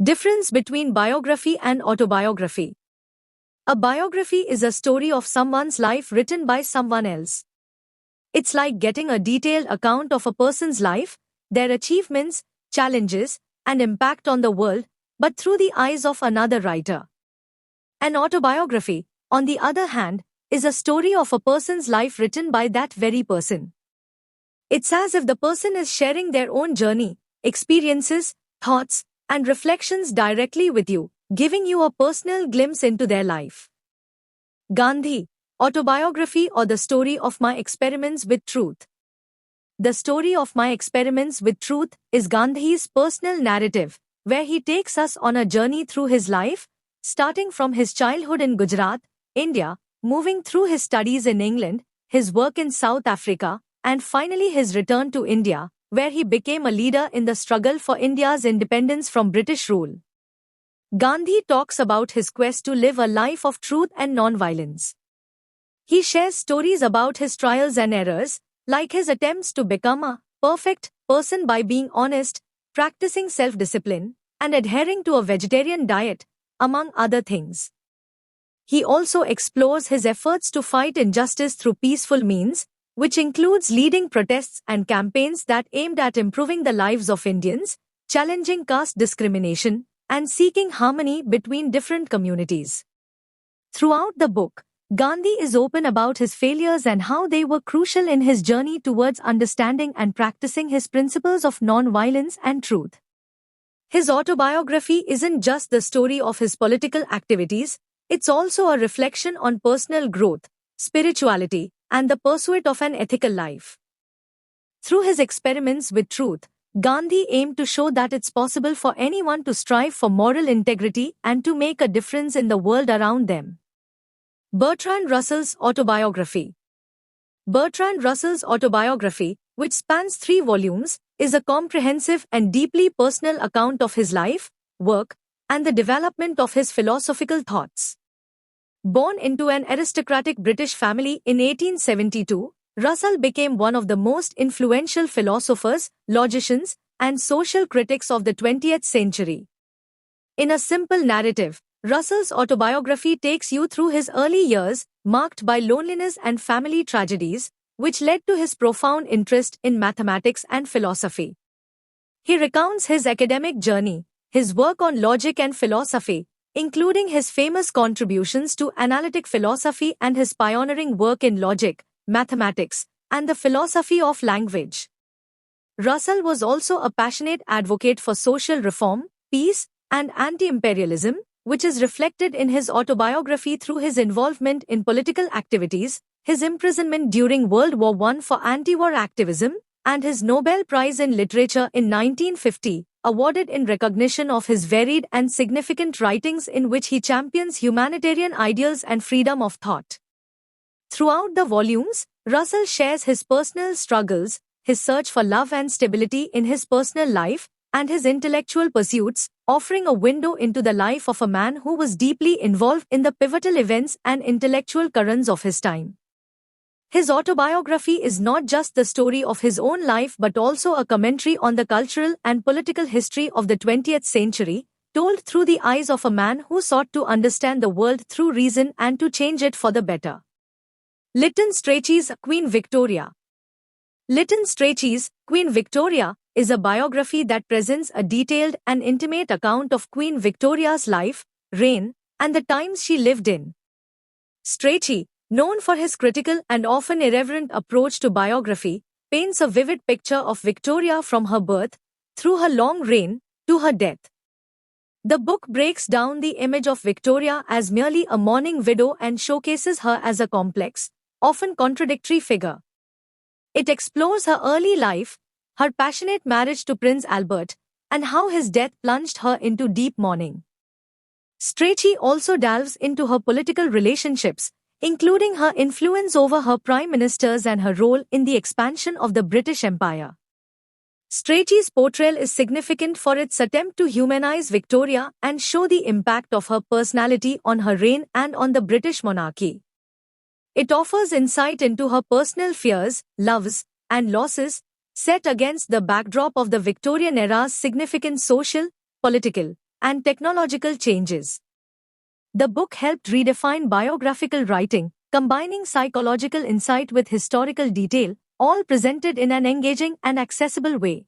Difference between biography and autobiography. A biography is a story of someone's life written by someone else. It's like getting a detailed account of a person's life, their achievements, challenges, and impact on the world, but through the eyes of another writer. An autobiography, on the other hand, is a story of a person's life written by that very person. It's as if the person is sharing their own journey, experiences, thoughts, and reflections directly with you, giving you a personal glimpse into their life. Gandhi, Autobiography or the Story of My Experiments with Truth. The Story of My Experiments with Truth is Gandhi's personal narrative, where he takes us on a journey through his life, starting from his childhood in Gujarat, India, moving through his studies in England, his work in South Africa, and finally his return to India, where he became a leader in the struggle for India's independence from British rule. Gandhi talks about his quest to live a life of truth and non-violence. He shares stories about his trials and errors, like his attempts to become a perfect person by being honest, practicing self-discipline, and adhering to a vegetarian diet, among other things. He also explores his efforts to fight injustice through peaceful means, which includes leading protests and campaigns that aimed at improving the lives of Indians, challenging caste discrimination, and seeking harmony between different communities. Throughout the book, Gandhi is open about his failures and how they were crucial in his journey towards understanding and practicing his principles of non-violence and truth. His autobiography isn't just the story of his political activities, it's also a reflection on personal growth, spirituality, and the pursuit of an ethical life. Through his experiments with truth, Gandhi aimed to show that it's possible for anyone to strive for moral integrity and to make a difference in the world around them. Bertrand Russell's autobiography. Bertrand Russell's autobiography, which spans 3 volumes, is a comprehensive and deeply personal account of his life, work, and the development of his philosophical thoughts. Born into an aristocratic British family in 1872, Russell became one of the most influential philosophers, logicians, and social critics of the 20th century. In a simple narrative, Russell's autobiography takes you through his early years, marked by loneliness and family tragedies, which led to his profound interest in mathematics and philosophy. He recounts his academic journey, his work on logic and philosophy, including his famous contributions to analytic philosophy and his pioneering work in logic, mathematics, and the philosophy of language. Russell was also a passionate advocate for social reform, peace, and anti-imperialism, which is reflected in his autobiography through his involvement in political activities, his imprisonment during World War I for anti-war activism, and his Nobel Prize in Literature in 1950, awarded in recognition of his varied and significant writings in which he champions humanitarian ideals and freedom of thought. Throughout the volumes, Russell shares his personal struggles, his search for love and stability in his personal life, and his intellectual pursuits, offering a window into the life of a man who was deeply involved in the pivotal events and intellectual currents of his time. His autobiography is not just the story of his own life but also a commentary on the cultural and political history of the 20th century, told through the eyes of a man who sought to understand the world through reason and to change it for the better. Lytton Strachey's Queen Victoria. Lytton Strachey's Queen Victoria is a biography that presents a detailed and intimate account of Queen Victoria's life, reign, and the times she lived in. Strachey, known for his critical and often irreverent approach to biography, paints a vivid picture of Victoria from her birth, through her long reign, to her death. The book breaks down the image of Victoria as merely a mourning widow and showcases her as a complex, often contradictory figure. It explores her early life, her passionate marriage to Prince Albert, and how his death plunged her into deep mourning. Strachey also delves into her political relationships, including her influence over her prime ministers and her role in the expansion of the British Empire. Strachey's portrayal is significant for its attempt to humanize Victoria and show the impact of her personality on her reign and on the British monarchy. It offers insight into her personal fears, loves, and losses, set against the backdrop of the Victorian era's significant social, political, and technological changes. The book helped redefine biographical writing, combining psychological insight with historical detail, all presented in an engaging and accessible way.